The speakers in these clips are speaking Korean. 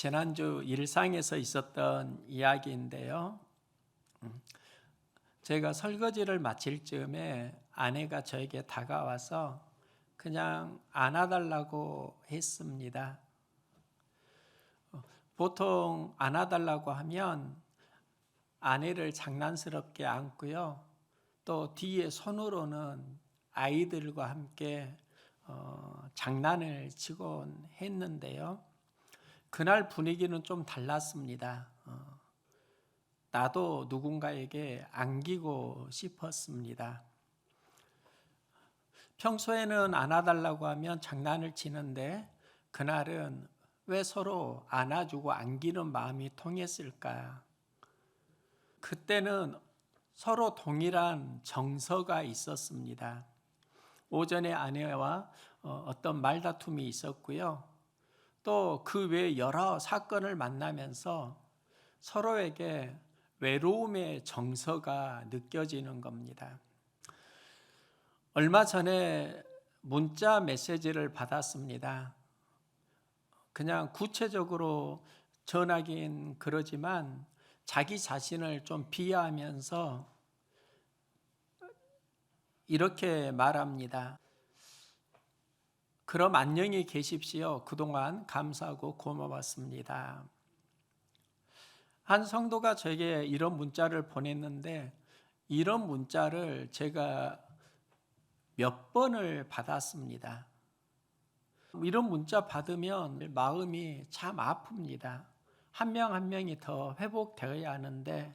지난주 일상에서 있었던 이야기인데요. 제가 설거지를 마칠 즈음에 아내가 저에게 다가와서 그냥 안아달라고 했습니다. 보통 안아달라고 하면 아내를 장난스럽게 안고요. 또 뒤에 손으로는 아이들과 함께 장난을 치곤 했는데요. 그날 분위기는 좀 달랐습니다. 나도 누군가에게 안기고 싶었습니다. 평소에는 안아달라고 하면 장난을 치는데 그날은 왜 서로 안아주고 안기는 마음이 통했을까? 그때는 서로 동일한 정서가 있었습니다. 오전에 아내와 어떤 말다툼이 있었고요. 또 그 외 여러 사건을 만나면서 서로에게 외로움의 정서가 느껴지는 겁니다. 얼마 전에 문자 메시지를 받았습니다. 그냥 구체적으로 전하긴 그러지만 자기 자신을 좀 비하하면서 이렇게 말합니다. 그럼 안녕히 계십시오. 그동안 감사하고 고마웠습니다. 한 성도가 저에게 이런 문자를 보냈는데 이런 문자를 제가 몇 번을 받았습니다. 이런 문자 받으면 마음이 참 아픕니다. 한 명 한 명이 더 회복되어야 하는데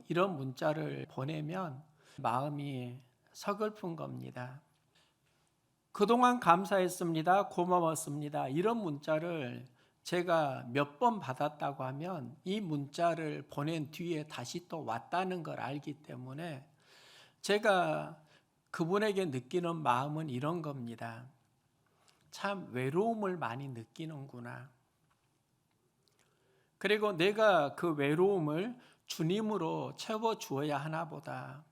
이런 문자를 보내면 마음이 서글픈 겁니다. 그동안 감사했습니다. 고마웠습니다. 이런 문자를 제가 몇 번 받았다고 하면 이 문자를 보낸 뒤에 다시 또 왔다는 걸 알기 때문에 제가 그분에게 느끼는 마음은 이런 겁니다. 참 외로움을 많이 느끼는구나. 그리고 내가 그 외로움을 주님으로 채워주어야 하나 보다.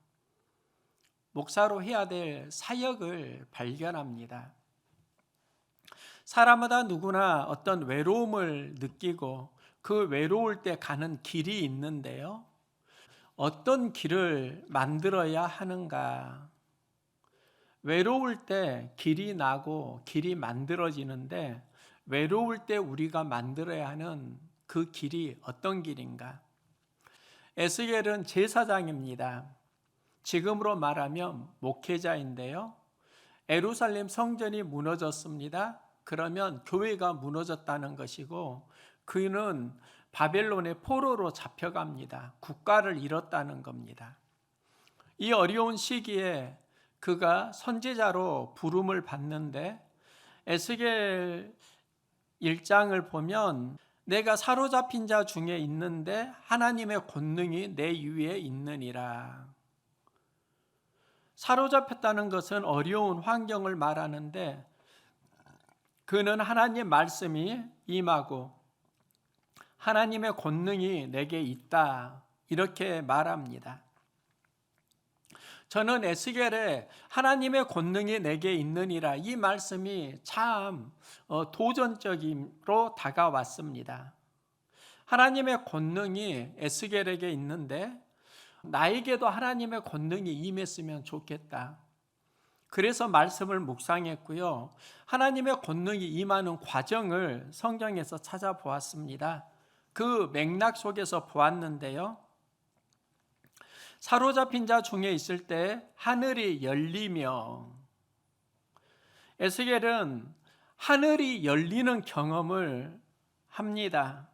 목사로 해야 될 사역을 발견합니다. 사람마다 누구나 어떤 외로움을 느끼고 그 외로울 때 가는 길이 있는데요. 어떤 길을 만들어야 하는가? 외로울 때 길이 나고 길이 만들어지는데 외로울 때 우리가 만들어야 하는 그 길이 어떤 길인가? 에스겔은 제사장입니다. 지금으로 말하면 목회자인데요. 예루살렘 성전이 무너졌습니다. 그러면 교회가 무너졌다는 것이고 그는 바벨론의 포로로 잡혀갑니다. 국가를 잃었다는 겁니다. 이 어려운 시기에 그가 선지자로 부름을 받는데 에스겔 1장을 보면 내가 사로잡힌 자 중에 있는데 하나님의 권능이 내 위에 있느니라. 사로잡혔다는 것은 어려운 환경을 말하는데 그는 하나님 말씀이 임하고 하나님의 권능이 내게 있다 이렇게 말합니다. 저는 에스겔에 하나님의 권능이 내게 있느니라 이 말씀이 참 도전적으로 다가왔습니다. 하나님의 권능이 에스겔에게 있는데 나에게도 하나님의 권능이 임했으면 좋겠다. 그래서 말씀을 묵상했고요. 하나님의 권능이 임하는 과정을 성경에서 찾아보았습니다. 그 맥락 속에서 보았는데요. 사로잡힌 자 중에 있을 때 하늘이 열리며 에스겔은 하늘이 열리는 경험을 합니다.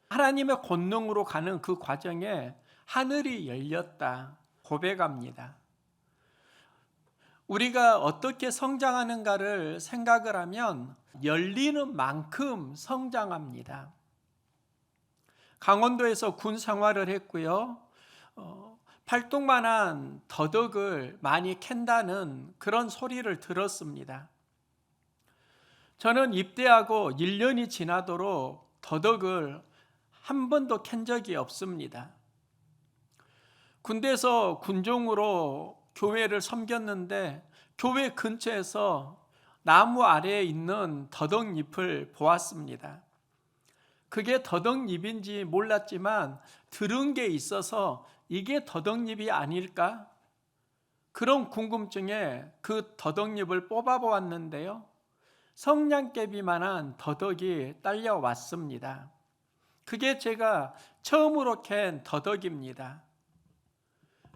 하나님의 권능으로 가는 그 과정에 하늘이 열렸다 고백합니다. 우리가 어떻게 성장하는가를 생각을 하면 열리는 만큼 성장합니다. 강원도에서 군 생활을 했고요. 팔뚝만한 더덕을 많이 캔다는 그런 소리를 들었습니다. 저는 입대하고 1년이 지나도록 더덕을 한 번도 캔 적이 없습니다. 군대에서 군종으로 교회를 섬겼는데 교회 근처에서 나무 아래에 있는 더덕잎을 보았습니다. 그게 더덕잎인지 몰랐지만 들은 게 있어서 이게 더덕잎이 아닐까? 그런 궁금증에 그 더덕잎을 뽑아보았는데요. 성냥개비만한 더덕이 딸려왔습니다. 그게 제가 처음으로 캔 더덕입니다.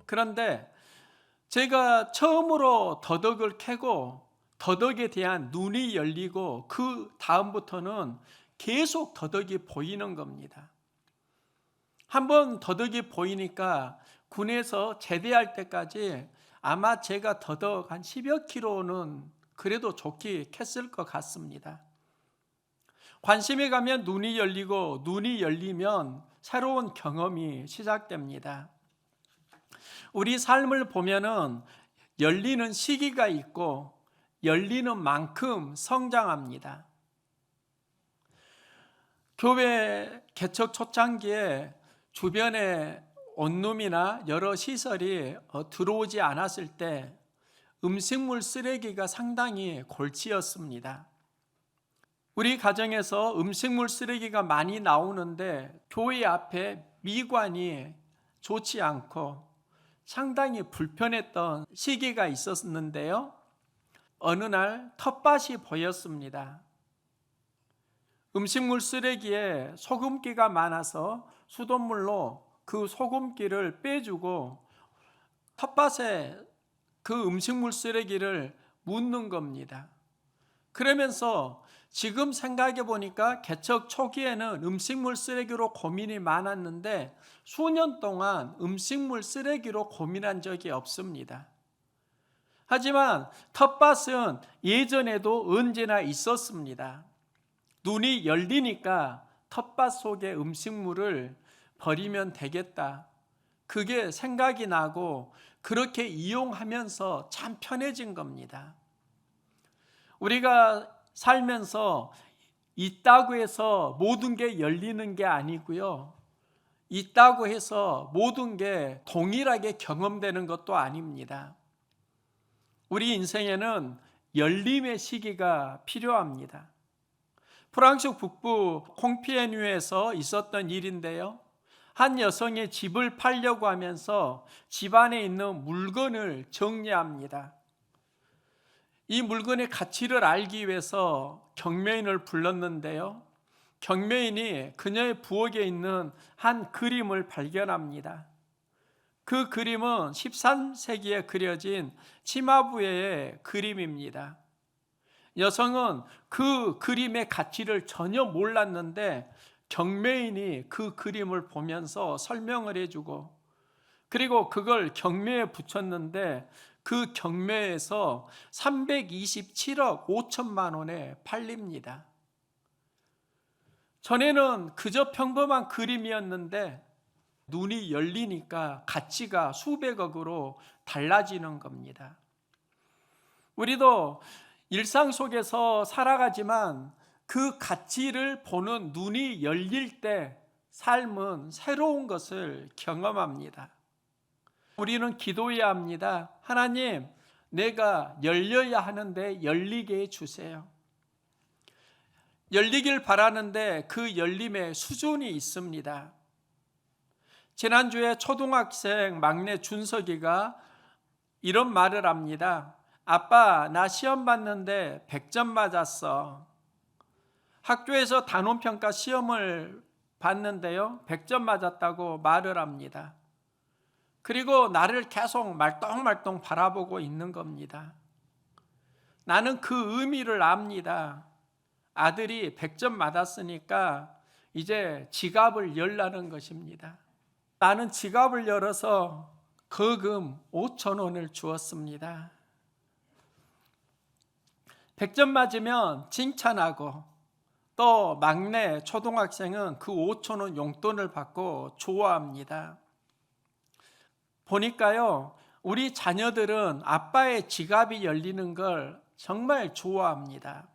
그런데 제가 처음으로 더덕을 캐고 더덕에 대한 눈이 열리고 그 다음부터는 계속 더덕이 보이는 겁니다. 한번 더덕이 보이니까 군에서 제대할 때까지 아마 제가 더덕 한 10여 킬로는 그래도 좋게 캤을 것 같습니다. 관심이 가면 눈이 열리고 눈이 열리면 새로운 경험이 시작됩니다. 우리 삶을 보면은 열리는 시기가 있고 열리는 만큼 성장합니다. 교회 개척 초창기에 주변에 원룸이나 여러 시설이 들어오지 않았을 때 음식물 쓰레기가 상당히 골치였습니다. 우리 가정에서 음식물 쓰레기가 많이 나오는데 교회 앞에 미관이 좋지 않고 상당히 불편했던 시기가 있었는데요. 어느 날 텃밭이 보였습니다. 음식물 쓰레기에 소금기가 많아서 수돗물로 그 소금기를 빼주고 텃밭에 그 음식물 쓰레기를 묻는 겁니다. 그러면서 지금 생각해 보니까 개척 초기에는 음식물 쓰레기로 고민이 많았는데 수년 동안 음식물 쓰레기로 고민한 적이 없습니다. 하지만 텃밭은 예전에도 언제나 있었습니다. 눈이 열리니까 텃밭 속의 음식물을 버리면 되겠다. 그게 생각이 나고 그렇게 이용하면서 참 편해진 겁니다. 우리가 살면서 있다고 해서 모든 게 열리는 게 아니고요. 있다고 해서 모든 게 동일하게 경험되는 것도 아닙니다. 우리 인생에는 열림의 시기가 필요합니다. 프랑스 북부 콩피에뉴에서 있었던 일인데요. 한 여성이 집을 팔려고 하면서 집 안에 있는 물건을 정리합니다. 이 물건의 가치를 알기 위해서 경매인을 불렀는데요. 경매인이 그녀의 부엌에 있는 한 그림을 발견합니다. 그 그림은 13세기에 그려진 치마부의 그림입니다. 여성은 그 그림의 가치를 전혀 몰랐는데 경매인이 그 그림을 보면서 설명을 해주고 그리고 그걸 경매에 붙였는데 그 경매에서 327억 5천만 원에 팔립니다. 전에는 그저 평범한 그림이었는데 눈이 열리니까 가치가 수백억으로 달라지는 겁니다. 우리도 일상 속에서 살아가지만 그 가치를 보는 눈이 열릴 때 삶은 새로운 것을 경험합니다. 우리는 기도해야 합니다. 하나님, 내가 열려야 하는데 열리게 해주세요. 열리길 바라는데 그 열림의 수준이 있습니다. 지난주에 초등학생 막내 준석이가 이런 말을 합니다. 아빠, 나 시험 봤는데 100점 맞았어. 학교에서 단원평가 시험을 봤는데요, 100점 맞았다고 말을 합니다. 그리고 나를 계속 말똥말똥 바라보고 있는 겁니다. 나는 그 의미를 압니다. 아들이 100점 맞았으니까 이제 지갑을 열라는 것입니다. 나는 지갑을 열어서 거금 5천 원을 주었습니다. 100점 맞으면 칭찬하고 또 막내 초등학생은 그 5천 원 용돈을 받고 좋아합니다. 보니까요, 우리 자녀들은 아빠의 지갑이 열리는 걸 정말 좋아합니다.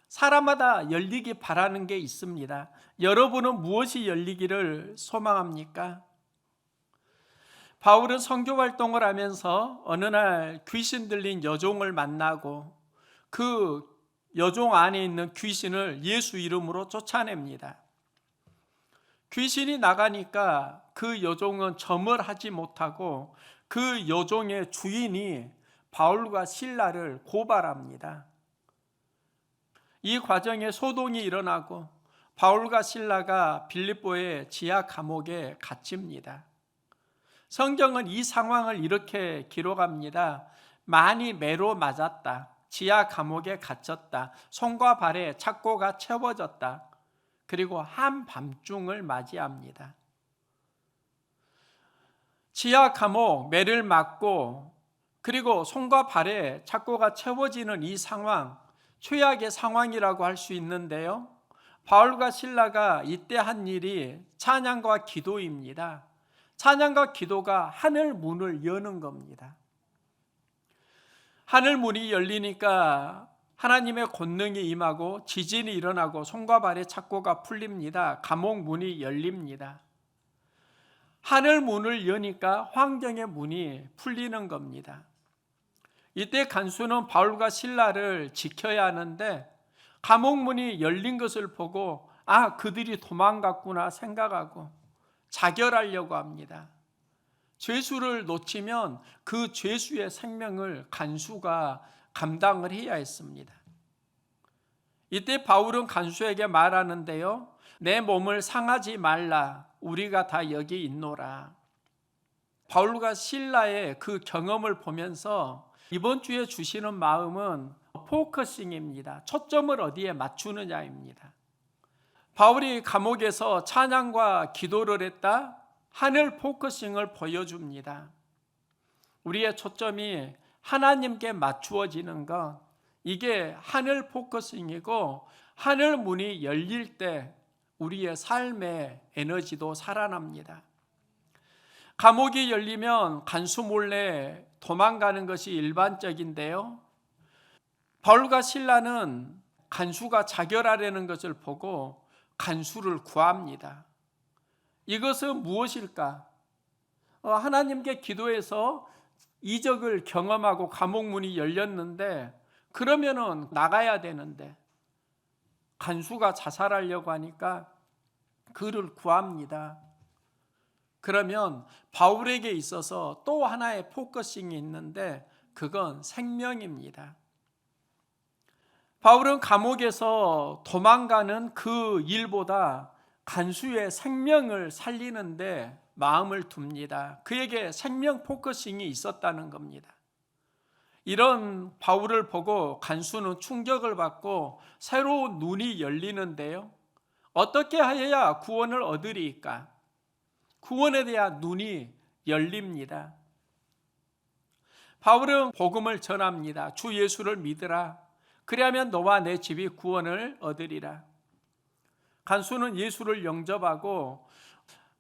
사람마다 열리기 바라는 게 있습니다. 여러분은 무엇이 열리기를 소망합니까? 바울은 선교 활동을 하면서 어느 날 귀신 들린 여종을 만나고 그 여종 안에 있는 귀신을 예수 이름으로 쫓아냅니다. 귀신이 나가니까 그 여종은 점을 하지 못하고 그 여종의 주인이 바울과 실라를 고발합니다. 이 과정에 소동이 일어나고 바울과 실라가 빌립보의 지하 감옥에 갇힙니다. 성경은 이 상황을 이렇게 기록합니다. 많이 매로 맞았다. 지하 감옥에 갇혔다. 손과 발에 착고가 채워졌다. 그리고 한밤중을 맞이합니다. 지하 감옥, 매를 맞고 그리고 손과 발에 착고가 채워지는 이 상황, 최악의 상황이라고 할 수 있는데요. 바울과 실라가 이때 한 일이 찬양과 기도입니다. 찬양과 기도가 하늘 문을 여는 겁니다. 하늘 문이 열리니까 하나님의 권능이 임하고 지진이 일어나고 손과 발의 착고가 풀립니다. 감옥 문이 열립니다. 하늘 문을 여니까 환경의 문이 풀리는 겁니다. 이때 간수는 바울과 실라를 지켜야 하는데 감옥 문이 열린 것을 보고 그들이 도망갔구나 생각하고 자결하려고 합니다. 죄수를 놓치면 그 죄수의 생명을 간수가 감당을 해야 했습니다. 이때 바울은 간수에게 말하는데요. 내 몸을 상하지 말라. 우리가 다 여기 있노라. 바울과 실라의 그 경험을 보면서 이번 주에 주시는 마음은 포커싱입니다. 초점을 어디에 맞추느냐입니다. 바울이 감옥에서 찬양과 기도를 했다. 하늘 포커싱을 보여줍니다. 우리의 초점이 하나님께 맞추어지는 것, 이게 하늘 포커싱이고 하늘 문이 열릴 때 우리의 삶의 에너지도 살아납니다. 감옥이 열리면 간수 몰래 도망가는 것이 일반적인데요. 바울과 실라는 간수가 자결하려는 것을 보고 간수를 구합니다. 이것은 무엇일까? 하나님께 기도해서 이적을 경험하고 감옥 문이 열렸는데 그러면은 나가야 되는데 간수가 자살하려고 하니까 그를 구합니다. 그러면 바울에게 있어서 또 하나의 포커싱이 있는데 그건 생명입니다. 바울은 감옥에서 도망가는 그 일보다 간수의 생명을 살리는데 마음을 둡니다. 그에게 생명 포커싱이 있었다는 겁니다. 이런 바울을 보고 간수는 충격을 받고 새로운 눈이 열리는데요. 어떻게 하여야 구원을 얻으리까? 구원에 대한 눈이 열립니다. 바울은 복음을 전합니다. 주 예수를 믿으라. 그리하면 너와 내 집이 구원을 얻으리라. 간수는 예수를 영접하고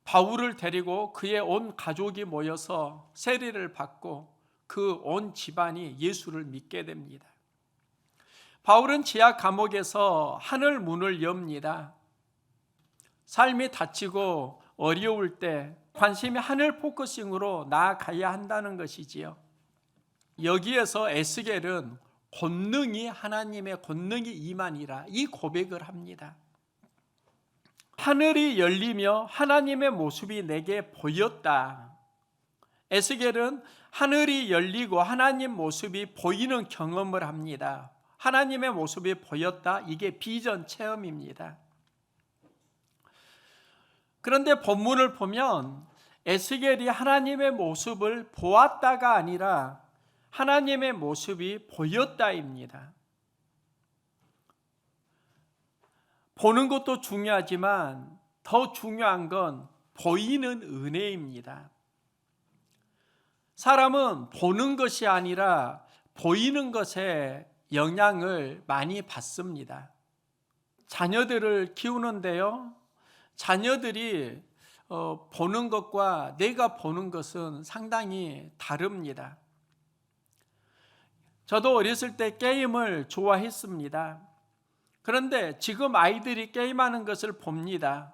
바울을 데리고 그의 온 가족이 모여서 세례를 받고 그 온 집안이 예수를 믿게 됩니다. 바울은 지하 감옥에서 하늘 문을 엽니다. 삶이 닥치고 어려울 때 관심이 하늘 포커싱으로 나아가야 한다는 것이지요. 여기에서 에스겔은 권능이 하나님의 권능이 임하니라 이 고백을 합니다. 하늘이 열리며 하나님의 모습이 내게 보였다. 에스겔은 하늘이 열리고 하나님 모습이 보이는 경험을 합니다. 하나님의 모습이 보였다. 이게 비전 체험입니다. 그런데 본문을 보면 에스겔이 하나님의 모습을 보았다가 아니라 하나님의 모습이 보였다입니다. 보는 것도 중요하지만 더 중요한 건 보이는 은혜입니다. 사람은 보는 것이 아니라 보이는 것에 영향을 많이 받습니다. 자녀들을 키우는데요. 자녀들이 보는 것과 내가 보는 것은 상당히 다릅니다. 저도 어렸을 때 게임을 좋아했습니다. 그런데 지금 아이들이 게임하는 것을 봅니다.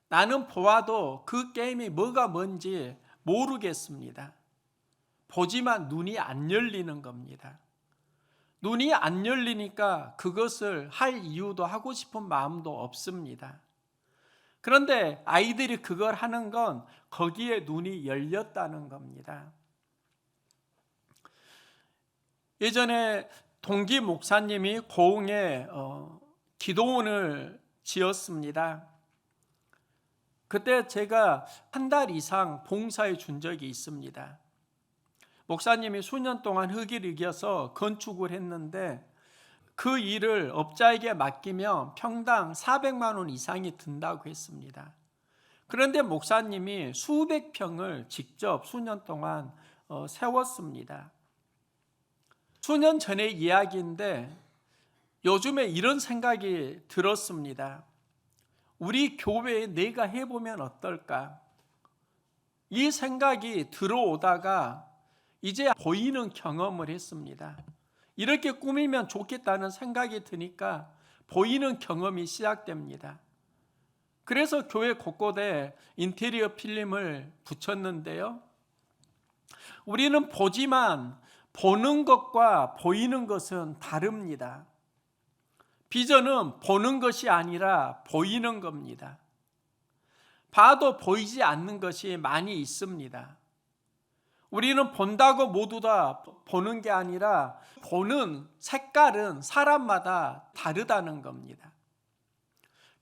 나는 보아도 그 게임이 뭐가 뭔지 모르겠습니다. 보지만 눈이 안 열리는 겁니다. 눈이 안 열리니까 그것을 할 이유도 하고 싶은 마음도 없습니다. 그런데 아이들이 그걸 하는 건 거기에 눈이 열렸다는 겁니다. 예전에 동기 목사님이 고흥에 기도원을 지었습니다. 그때 제가 한 달 이상 봉사해 준 적이 있습니다. 목사님이 수년 동안 흑일 이겨서 건축을 했는데 그 일을 업자에게 맡기면 평당 400만 원 이상이 든다고 했습니다. 그런데 목사님이 수백 평을 직접 수년 동안 세웠습니다. 수년 전의 이야기인데 요즘에 이런 생각이 들었습니다. 우리 교회에 내가 해보면 어떨까? 이 생각이 들어오다가 이제 보이는 경험을 했습니다. 이렇게 꾸미면 좋겠다는 생각이 드니까 보이는 경험이 시작됩니다. 그래서 교회 곳곳에 인테리어 필름을 붙였는데요. 우리는 보지만 보는 것과 보이는 것은 다릅니다. 비전은 보는 것이 아니라 보이는 겁니다. 봐도 보이지 않는 것이 많이 있습니다. 우리는 본다고 모두 다 보는 게 아니라 보는 색깔은 사람마다 다르다는 겁니다.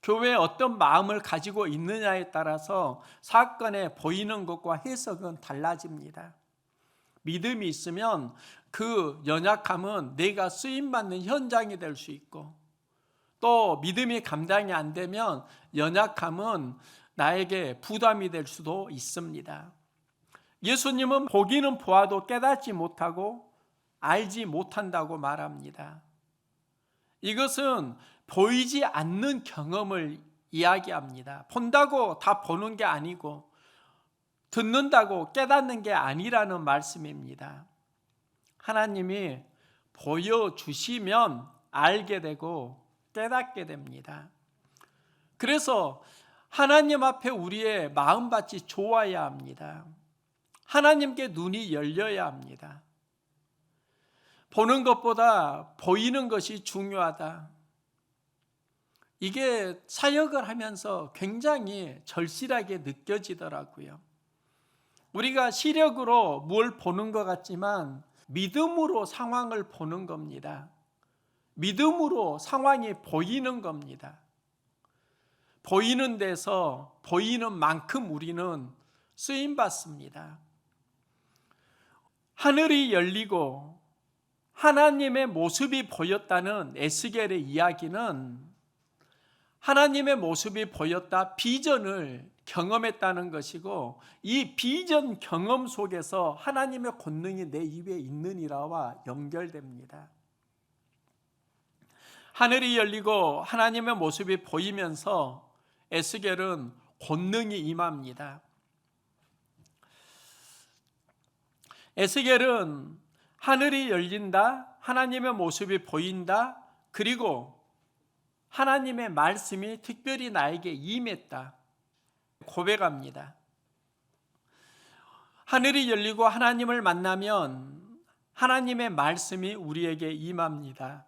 교회에 어떤 마음을 가지고 있느냐에 따라서 사건에 보이는 것과 해석은 달라집니다. 믿음이 있으면 그 연약함은 내가 쓰임받는 현장이 될 수 있고, 또 믿음이 감당이 안 되면 연약함은 나에게 부담이 될 수도 있습니다. 예수님은 보기는 보아도 깨닫지 못하고 알지 못한다고 말합니다. 이것은 보이지 않는 경험을 이야기합니다. 본다고 다 보는 게 아니고 듣는다고 깨닫는 게 아니라는 말씀입니다. 하나님이 보여주시면 알게 되고 깨닫게 됩니다. 그래서 하나님 앞에 우리의 마음밭이 좋아야 합니다. 하나님께 눈이 열려야 합니다. 보는 것보다 보이는 것이 중요하다. 이게 사역을 하면서 굉장히 절실하게 느껴지더라고요. 우리가 시력으로 뭘 보는 것 같지만 믿음으로 상황을 보는 겁니다. 믿음으로 상황이 보이는 겁니다. 보이는 데서 보이는 만큼 우리는 쓰임받습니다. 하늘이 열리고 하나님의 모습이 보였다는 에스겔의 이야기는 하나님의 모습이 보였다, 비전을 경험했다는 것이고, 이 비전 경험 속에서 하나님의 권능이 내 입에 있느니라와 연결됩니다. 하늘이 열리고 하나님의 모습이 보이면서 에스겔은 권능이 임합니다. 에스겔은 하늘이 열린다, 하나님의 모습이 보인다, 그리고 하나님의 말씀이 특별히 나에게 임했다 고백합니다. 하늘이 열리고 하나님을 만나면 하나님의 말씀이 우리에게 임합니다.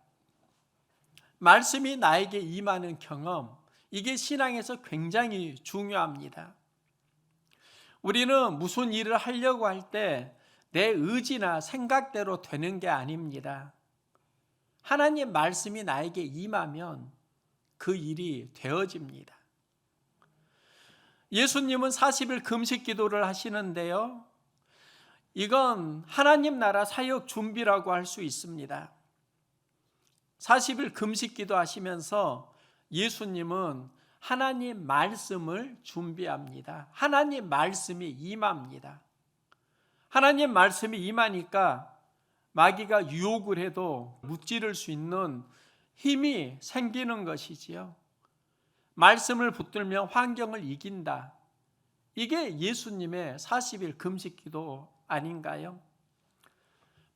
말씀이 나에게 임하는 경험, 이게 신앙에서 굉장히 중요합니다. 우리는 무슨 일을 하려고 할 때 내 의지나 생각대로 되는 게 아닙니다. 하나님 말씀이 나에게 임하면 그 일이 되어집니다. 예수님은 40일 금식 기도를 하시는데요. 이건 하나님 나라 사역 준비라고 할 수 있습니다. 40일 금식 기도하시면서 예수님은 하나님 말씀을 준비합니다. 하나님 말씀이 임합니다. 하나님 말씀이 임하니까 마귀가 유혹을 해도 무찌를 수 있는 힘이 생기는 것이지요. 말씀을 붙들면 환경을 이긴다. 이게 예수님의 40일 금식 기도 아닌가요?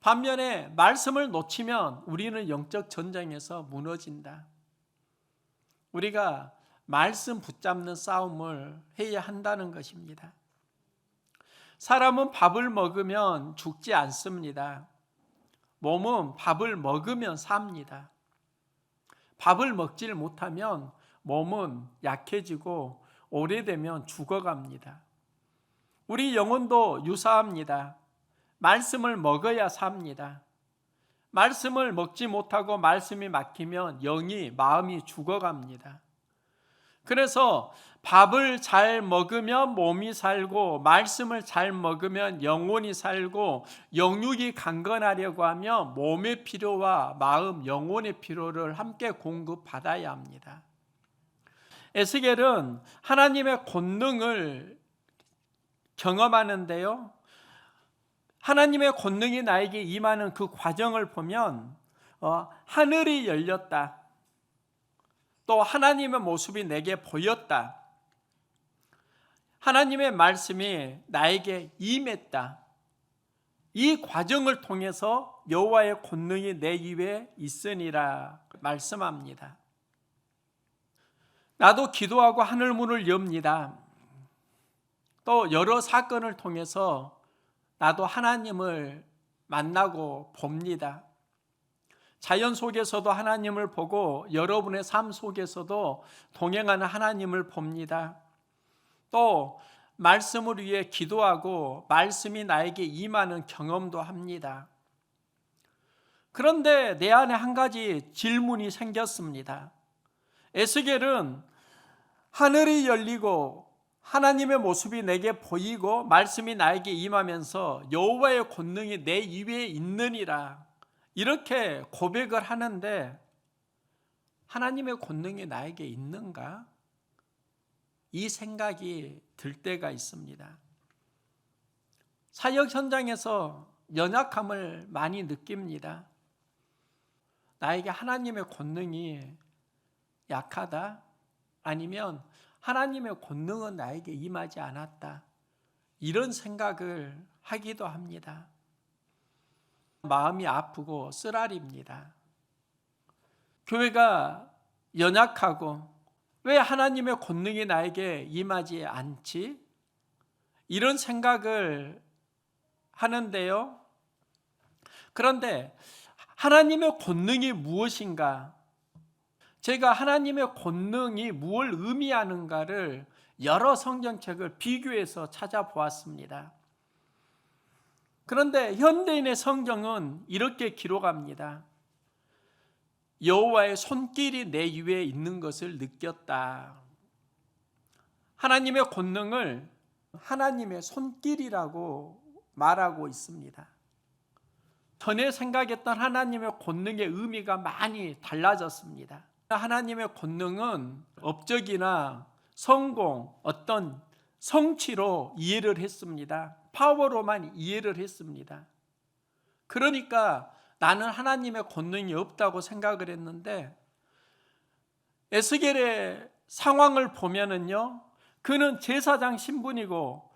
반면에 말씀을 놓치면 우리는 영적 전쟁에서 무너진다. 우리가 말씀 붙잡는 싸움을 해야 한다는 것입니다. 사람은 밥을 먹으면 죽지 않습니다. 몸은 밥을 먹으면 삽니다. 밥을 먹질 못하면 몸은 약해지고 오래되면 죽어갑니다. 우리 영혼도 유사합니다. 말씀을 먹어야 삽니다. 말씀을 먹지 못하고 말씀이 막히면 마음이 죽어갑니다. 그래서 밥을 잘 먹으면 몸이 살고 말씀을 잘 먹으면 영혼이 살고 영육이 강건하려고 하면 몸의 필요와 마음, 영혼의 필요를 함께 공급받아야 합니다. 에스겔은 하나님의 권능을 경험하는데요. 하나님의 권능이 나에게 임하는 그 과정을 보면 하늘이 열렸다. 또 하나님의 모습이 내게 보였다. 하나님의 말씀이 나에게 임했다. 이 과정을 통해서 여호와의 권능이 내 위에 있으니라 말씀합니다. 나도 기도하고 하늘 문을 엽니다. 또 여러 사건을 통해서 나도 하나님을 만나고 봅니다. 자연 속에서도 하나님을 보고 여러분의 삶 속에서도 동행하는 하나님을 봅니다. 또 말씀을 위해 기도하고 말씀이 나에게 임하는 경험도 합니다. 그런데 내 안에 한 가지 질문이 생겼습니다. 에스겔은 하늘이 열리고 하나님의 모습이 내게 보이고 말씀이 나에게 임하면서 여호와의 권능이 내 위에 있느니라 이렇게 고백을 하는데 하나님의 권능이 나에게 있는가? 이 생각이 들 때가 있습니다. 사역 현장에서 연약함을 많이 느낍니다. 나에게 하나님의 권능이 약하다? 아니면 하나님의 권능은 나에게 임하지 않았다. 이런 생각을 하기도 합니다. 마음이 아프고 쓰라립니다. 교회가 연약하고 왜 하나님의 권능이 나에게 임하지 않지? 이런 생각을 하는데요. 그런데 하나님의 권능이 무엇인가? 제가 하나님의 권능이 무엇을 의미하는가를 여러 성경책을 비교해서 찾아보았습니다. 그런데 현대인의 성경은 이렇게 기록합니다. 여호와의 손길이 내 위에 있는 것을 느꼈다. 하나님의 권능을 하나님의 손길이라고 말하고 있습니다. 전에 생각했던 하나님의 권능의 의미가 많이 달라졌습니다. 하나님의 권능은 업적이나 성공, 어떤 성취로 이해를 했습니다. 파워로만 이해를 했습니다. 그러니까 나는 하나님의 권능이 없다고 생각을 했는데 에스겔의 상황을 보면은요, 그는 제사장 신분이고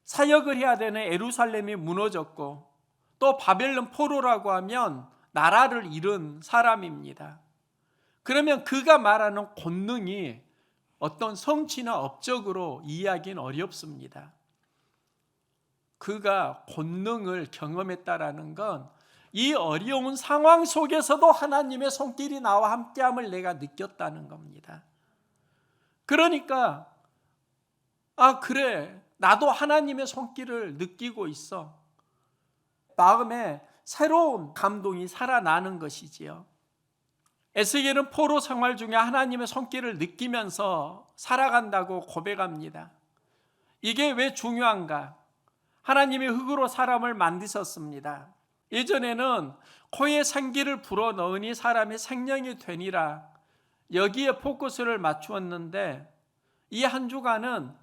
사역을 해야 되는 예루살렘이 무너졌고 또 바벨론 포로라고 하면 나라를 잃은 사람입니다. 그러면 그가 말하는 권능이 어떤 성취나 업적으로 이해하기는 어렵습니다. 그가 권능을 경험했다라는 건 이 어려운 상황 속에서도 하나님의 손길이 나와 함께함을 내가 느꼈다는 겁니다. 그러니까 그래, 나도 하나님의 손길을 느끼고 있어. 마음에 새로운 감동이 살아나는 것이지요. 에스겔은 포로 생활 중에 하나님의 손길을 느끼면서 살아간다고 고백합니다. 이게 왜 중요한가? 하나님이 흙으로 사람을 만드셨습니다. 예전에는 코에 생기를 불어넣으니 사람이 생명이 되니라, 여기에 포커스를 맞추었는데 이 한 주간은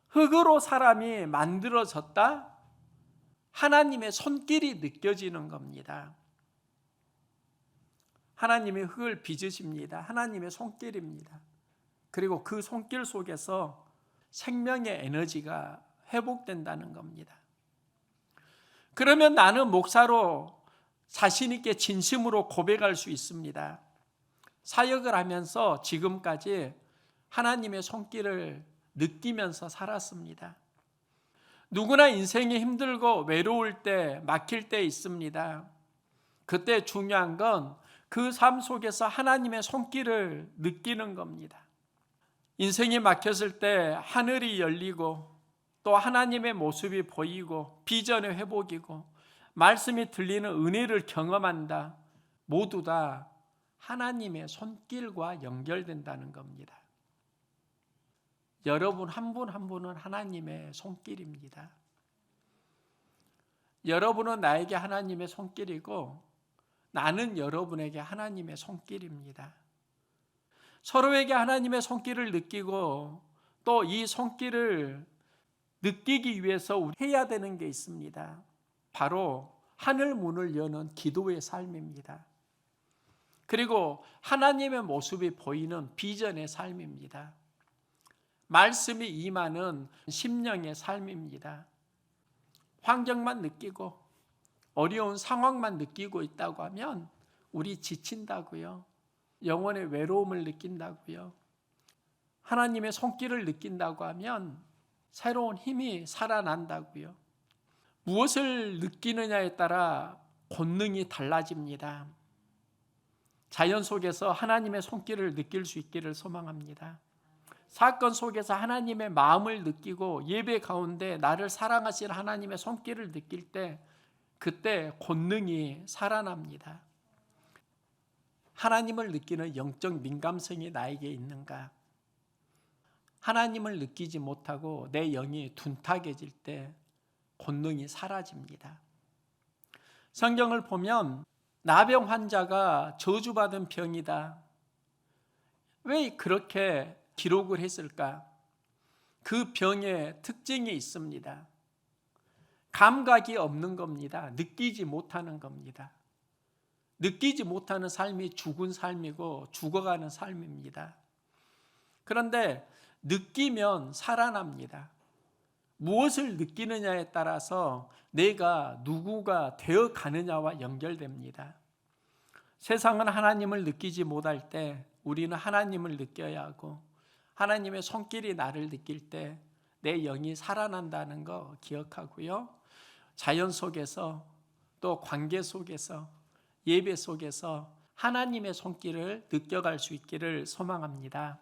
흙으로 사람이 만들어졌다? 하나님의 손길이 느껴지는 겁니다. 하나님이 흙을 빚으십니다. 하나님의 손길입니다. 그리고 그 손길 속에서 생명의 에너지가 회복된다는 겁니다. 그러면 나는 목사로 자신 있게 진심으로 고백할 수 있습니다. 사역을 하면서 지금까지 하나님의 손길을 느끼면서 살았습니다. 누구나 인생이 힘들고 외로울 때, 막힐 때 있습니다. 그때 중요한 건 그 삶 속에서 하나님의 손길을 느끼는 겁니다. 인생이 막혔을 때 하늘이 열리고 또 하나님의 모습이 보이고 비전의 회복이고 말씀이 들리는 은혜를 경험한다. 모두 다 하나님의 손길과 연결된다는 겁니다. 여러분 한 분 한 분은 하나님의 손길입니다. 여러분은 나에게 하나님의 손길이고 나는 여러분에게 하나님의 손길입니다. 서로에게 하나님의 손길을 느끼고 또 이 손길을 느끼기 위해서 우리 해야 되는 게 있습니다. 바로 하늘 문을 여는 기도의 삶입니다. 그리고 하나님의 모습이 보이는 비전의 삶입니다. 말씀이 임하는 심령의 삶입니다. 환경만 느끼고 어려운 상황만 느끼고 있다고 하면 우리 지친다고요. 영혼의 외로움을 느낀다고요. 하나님의 손길을 느낀다고 하면 새로운 힘이 살아난다고요. 무엇을 느끼느냐에 따라 본능이 달라집니다. 자연 속에서 하나님의 손길을 느낄 수 있기를 소망합니다. 사건 속에서 하나님의 마음을 느끼고 예배 가운데 나를 사랑하시는 하나님의 손길을 느낄 때 그때 본능이 살아납니다. 하나님을 느끼는 영적 민감성이 나에게 있는가? 하나님을 느끼지 못하고 내 영이 둔탁해질 때 본능이 사라집니다. 성경을 보면 나병 환자가 저주받은 병이다. 왜 그렇게 기록을 했을까? 그 병의 특징이 있습니다. 감각이 없는 겁니다. 느끼지 못하는 겁니다. 느끼지 못하는 삶이 죽은 삶이고 죽어가는 삶입니다. 그런데 느끼면 살아납니다. 무엇을 느끼느냐에 따라서 내가 누구가 되어 가느냐와 연결됩니다. 세상은 하나님을 느끼지 못할 때 우리는 하나님을 느껴야 하고 하나님의 손길이 나를 느낄 때 내 영이 살아난다는 거 기억하고요. 자연 속에서 또 관계 속에서 예배 속에서 하나님의 손길을 느껴갈 수 있기를 소망합니다.